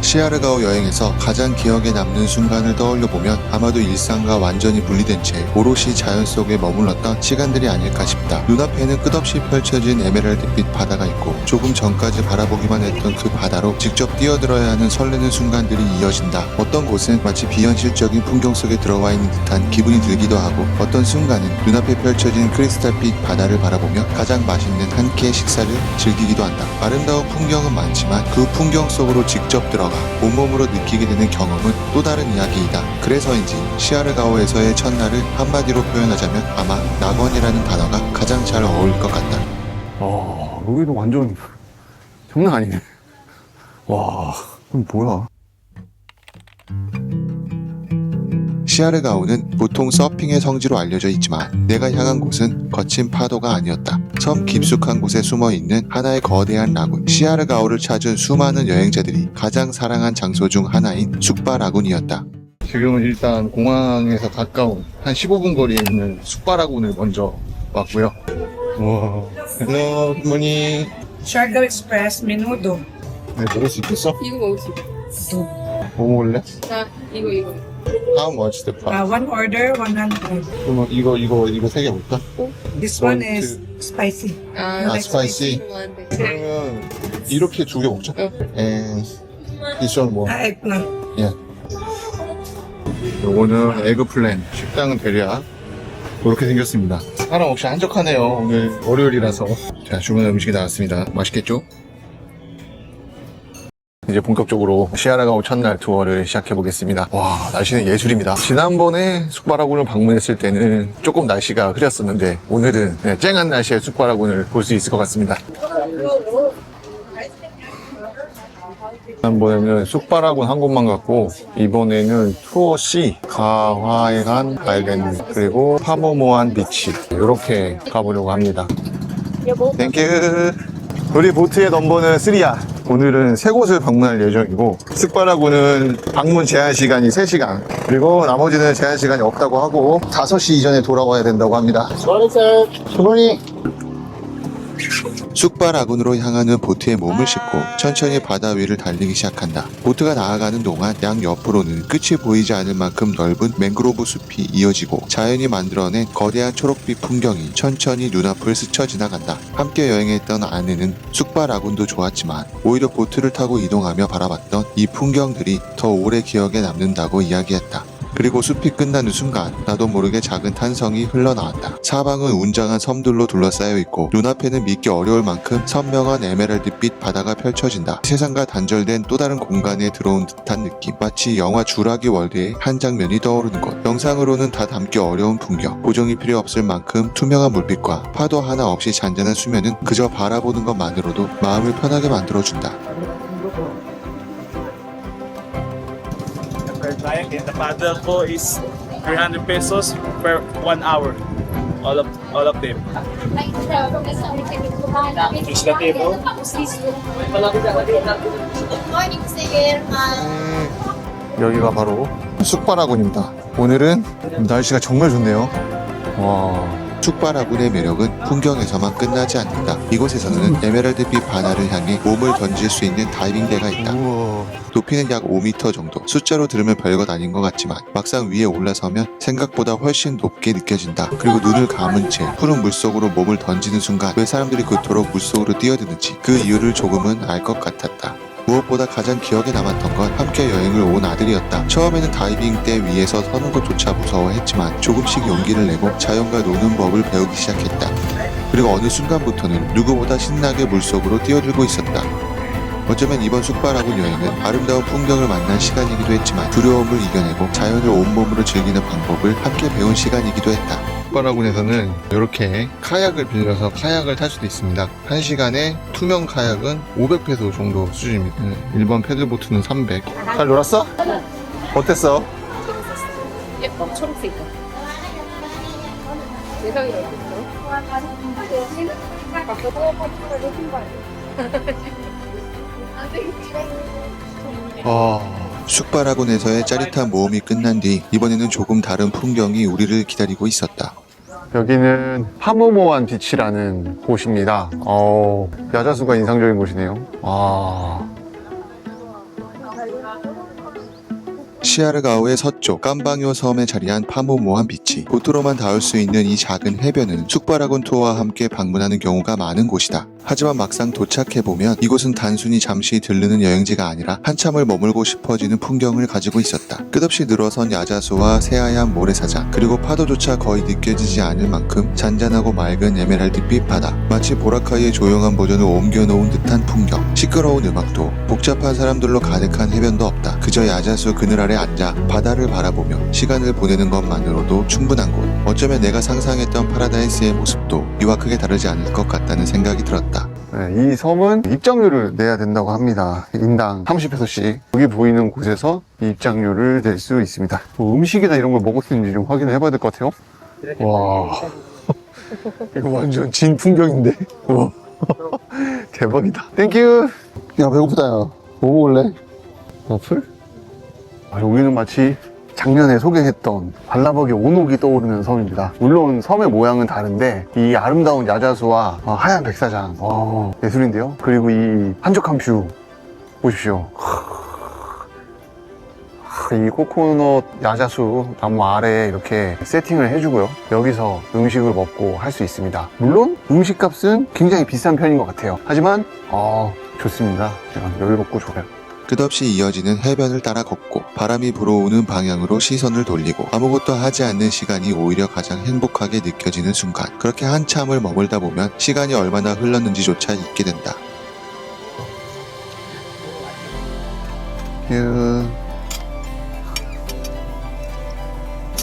시아르가오 여행에서 가장 기억에 남는 순간을 떠올려보면 아마도 일상과 완전히 분리된 채 오롯이 자연 속에 머물렀던 시간들이 아닐까 싶다. 눈앞에는 끝없이 펼쳐진 에메랄드빛 바다가 있고 조금 전까지 바라보기만 했던 그 바다로 직접 뛰어들어야 하는 설레는 순간들이 이어진다. 어떤 곳은 마치 비현실적인 풍경 속에 들어와 있는 듯한 기분이 들기도 하고, 어떤 순간은 눈앞에 펼쳐진 크리스탈빛 바다를 바라보며 가장 맛있는 한 끼의 식사를 즐기기도 한다. 아름다운 풍경은 많지만 그 풍경 속으로 직접 들어가 온몸으로 느끼게 되는 경험은 또 다른 이야기이다. 그래서인지 시아르가오에서의 첫날을 한마디로 표현하자면 아마 낙원이라는 단어가 가장 잘 어울릴 것 같다. 여기도 완전 장난 아니네. 와, 이건 뭐야? 시아르가오는 보통 서핑의 성지로 알려져 있지만 내가 향한 곳은 거친 파도가 아니었다. 섬 깊숙한 곳에 숨어있는 하나의 거대한 라군, 시아르가오를 찾은 수많은 여행자들이 가장 사랑한 장소 중 하나인 숙바 라군이었다. 지금은 일단 공항에서 가까운 한 15분 거리에 있는 숙바 라군을 먼저 왔고요. 와, 헬로, 굿모닝. Siargao Express, menudo. 네, 먹을 수 있겠어? 이거 먹을 수 있어. 뭐 먹을래? 자, 이거. How much the price? One order, 100. 그러면 이거 3개 먹을까? This One, one is spicy. 아, 스파이시. 그러면 이렇게 2개 먹자. And this one 뭐? Eggplant. 예. 요거는 에그플랜. 식당은 대략 그렇게 생겼습니다. 사람 없이 한적하네요. 오늘 월요일이라서. 자, 주문한 음식이 나왔습니다. 맛있겠죠? 이제 본격적으로 시아르가오 첫날 투어를 시작해 보겠습니다. 와, 날씨는 예술입니다. 지난번에 숙바라군을 방문했을 때는 조금 날씨가 흐렸었는데 오늘은 쨍한 날씨에 숙바라군을 볼 수 있을 것 같습니다. 지난번에는 숙바라군 한 곳만 갔고 이번에는 투어 C, 가화에간 아일랜드, 그리고 파모모안 비치 이렇게 가보려고 합니다. 땡큐. 우리 보트의 넘버는 3야. 오늘은 3곳을 방문할 예정이고 숙바라군은 방문 제한 시간이 3시간, 그리고 나머지는 제한 시간이 없다고 하고 5시 이전에 돌아와야 된다고 합니다. 주머니. 숙바 라군으로 향하는 보트에 몸을 싣고 천천히 바다 위를 달리기 시작한다. 보트가 나아가는 동안 양 옆으로는 끝이 보이지 않을 만큼 넓은 맹그로브 숲이 이어지고 자연이 만들어낸 거대한 초록빛 풍경이 천천히 눈앞을 스쳐 지나간다. 함께 여행했던 아내는 숙바 라군도 좋았지만 오히려 보트를 타고 이동하며 바라봤던 이 풍경들이 더 오래 기억에 남는다고 이야기했다. 그리고 숲이 끝나는 순간 나도 모르게 작은 탄성이 흘러나왔다. 사방은 웅장한 섬들로 둘러싸여 있고 눈앞에는 믿기 어려울 만큼 선명한 에메랄드빛 바다가 펼쳐진다. 세상과 단절된 또 다른 공간에 들어온 듯한 느낌, 마치 영화 주라기 월드의 한 장면이 떠오르는 것. 영상으로는 다 담기 어려운 풍경, 보정이 필요 없을 만큼 투명한 물빛과 파도 하나 없이 잔잔한 수면은 그저 바라보는 것만으로도 마음을 편하게 만들어준다. And the paddle po is 300 pesos per 1 hour. All of them. Is the table? Good morning, sir. 여기가 바로 숙바라군입니다. 오늘은 날씨가 정말 좋네요. 와, 숙바 라군의 매력은 풍경에서만 끝나지 않는다. 이곳에서는 에메랄드빛 바다를 향해 몸을 던질 수 있는 다이빙대가 있다. 우와. 높이는 약 5m 정도. 숫자로 들으면 별것 아닌 것 같지만 막상 위에 올라서면 생각보다 훨씬 높게 느껴진다. 그리고 눈을 감은 채 푸른 물속으로 몸을 던지는 순간 왜 사람들이 그토록 물속으로 뛰어드는지 그 이유를 조금은 알 것 같았다. 무엇보다 가장 기억에 남았던 건 함께 여행을 온 아들이었다. 처음에는 다이빙대 위에서 서는 것조차 무서워했지만 조금씩 용기를 내고 자연과 노는 법을 배우기 시작했다. 그리고 어느 순간부터는 누구보다 신나게 물속으로 뛰어들고 있었다. 어쩌면 이번 숙바라군 여행은 아름다운 풍경을 만난 시간이기도 했지만 두려움을 이겨내고 자연을 온몸으로 즐기는 방법을 함께 배운 시간이기도 했다. 숙바라군에서는 이렇게 카약을 빌려서 카약을 탈 수도 있습니다. 1시간에 투명 카약은 500페소 정도 수준입니다. 일반 패들보트는 300. 잘 놀았어? 어땠어? 예뻐, 초록색. 예상이 어땠어? 숙바라군에서의 짜릿한 모험이 끝난 뒤 이번에는 조금 다른 풍경이 우리를 기다리고 있었다. 여기는 파모모안 비치라는 곳입니다. 야자수가 인상적인 곳이네요. 시아르가오의 서쪽 깜방요 섬에 자리한 파모모한 비치. 보트로만 닿을 수 있는 이 작은 해변은 숙바라곤 투어와 함께 방문하는 경우가 많은 곳이다. 하지만 막상 도착해보면 이곳은 단순히 잠시 들르는 여행지가 아니라 한참을 머물고 싶어지는 풍경을 가지고 있었다. 끝없이 늘어선 야자수와 새하얀 모래사장, 그리고 파도조차 거의 느껴지지 않을 만큼 잔잔하고 맑은 에메랄드빛 바다. 마치 보라카이의 조용한 버전을 옮겨놓은 듯한 풍경. 시끄러운 음악도, 복잡한 사람들로 가득한 해변도 없다. 그저 야자수 그늘 아래 앉아 바다를 바라보며 시간을 보내는 것만으로도 충분한 곳. 어쩌면 내가 상상했던 파라다이스의 모습도 이와 크게 다르지 않을 것 같다는 생각이 들었다. 네, 이 섬은 입장료를 내야 된다고 합니다. 인당 30페소씩. 여기 보이는 곳에서 이 입장료를 낼 수 있습니다. 뭐 음식이나 이런 걸 먹을 수 있는지 좀 확인을 해봐야 될 것 같아요. 와, 이거 완전 진 풍경인데. 와. 대박이다. 땡큐. 야, 배고프다. 야, 뭐 먹을래? 와플? 아, 여기는 마치 작년에 소개했던 발라버기 오녹이 떠오르는 섬입니다. 물론 섬의 모양은 다른데 이 아름다운 야자수와 하얀 백사장, 예술인데요. 그리고 이 한적한 뷰 보십시오. 이 코코넛 야자수 나무 아래에 이렇게 세팅을 해주고요. 여기서 음식을 먹고 할 수 있습니다. 물론 음식값은 굉장히 비싼 편인 것 같아요. 하지만 좋습니다. 그냥 여유롭고 좋아요. 끝없이 이어지는 해변을 따라 걷고 바람이 불어오는 방향으로 시선을 돌리고 아무것도 하지 않는 시간이 오히려 가장 행복하게 느껴지는 순간. 그렇게 한참을 머물다 보면 시간이 얼마나 흘렀는지조차 잊게 된다.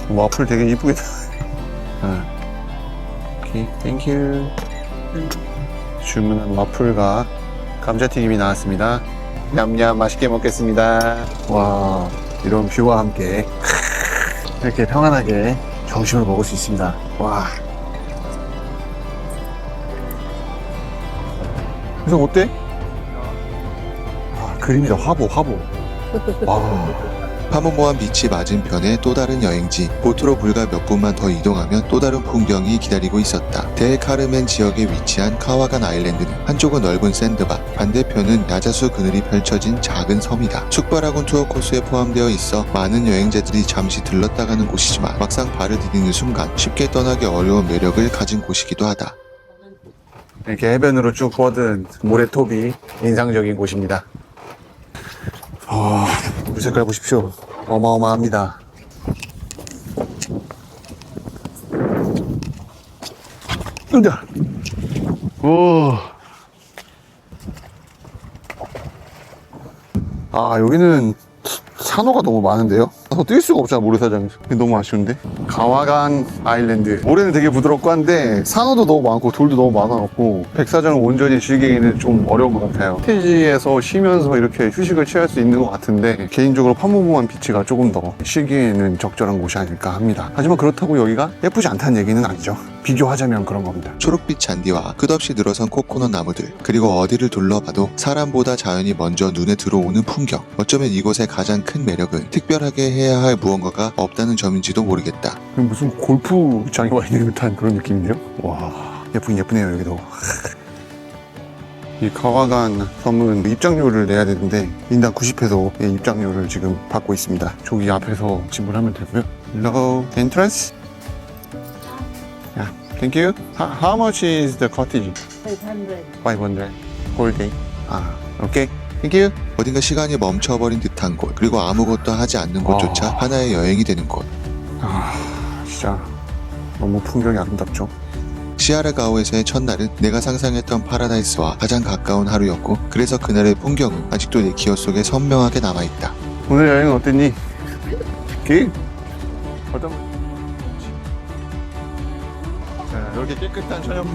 와플 되게 이쁘게 오케이, 땡큐. 주문한 와플과 감자튀김이 나왔습니다. 냠냠 맛있게 먹겠습니다. 와, 이런 뷰와 함께 이렇게 평안하게 점심을 먹을 수 있습니다. 와. 그래서 어때? 그림이다. 화보. 와. 파모모한 비치 맞은편의 또 다른 여행지. 보트로 불과 몇 분만 더 이동하면 또 다른 풍경이 기다리고 있었다. 델카르멘 지역에 위치한 카와간 아일랜드는 한쪽은 넓은 샌드바, 반대편은 야자수 그늘이 펼쳐진 작은 섬이다. 숙바라곤 투어 코스에 포함되어 있어 많은 여행자들이 잠시 들렀다 가는 곳이지만 막상 발을 디디는 순간 쉽게 떠나기 어려운 매력을 가진 곳이기도 하다. 이렇게 해변으로 쭉 뻗은 모래톱이 인상적인 곳입니다. 물 색깔 보십시오. 어마어마합니다. 으다. 여기는 산호가 너무 많은데요? 뛸 수가 없잖아, 모래사장에서. 너무 아쉬운데? 가와간 아일랜드. 모래는 되게 부드럽고 한데 산호도 너무 많고 돌도 너무 많아갖고 백사장을 온전히 즐기기는 좀 어려운 것 같아요. 스테이지에서 쉬면서 이렇게 휴식을 취할 수 있는 것 같은데 개인적으로 파모모한 비치가 조금 더 쉬기에는 적절한 곳이 아닐까 합니다. 하지만 그렇다고 여기가 예쁘지 않다는 얘기는 아니죠. 비교하자면 그런 겁니다. 초록빛 잔디와 끝없이 늘어선 코코넛 나무들, 그리고 어디를 둘러봐도 사람보다 자연이 먼저 눈에 들어오는 풍경. 어쩌면 이곳의 가장 큰 매력은 특별하게 해야 할 무언가가 없다는 점인지도 모르겠다. 무슨 골프장에 와 있는 듯한 그런 느낌인데요? 와, 예쁘긴 예쁘네요. 여기도. 이 가와간 섬은 입장료를 내야 되는데 인당 90페소의 입장료를 지금 받고 있습니다. 저기 앞에서 지불하면 되고요. Hello, entrance? Yeah, thank you. How much is the cottage? 500 whole day. Okay. Thank you. 어딘가 시간이 멈춰버린 듯한 곳, 그리고 아무것도 하지 않는 곳조차 하나의 여행이 되는 곳. 진짜 너무 풍경이 아름답죠. 시아르가오에서의 첫날은 내가 상상했던 파라다이스와 가장 가까운 하루였고, 그래서 그날의 풍경은 아직도 내 기억 속에 선명하게 남아있다. 오늘 여행은 어땠니? 자, 이렇게 깨끗한 저녁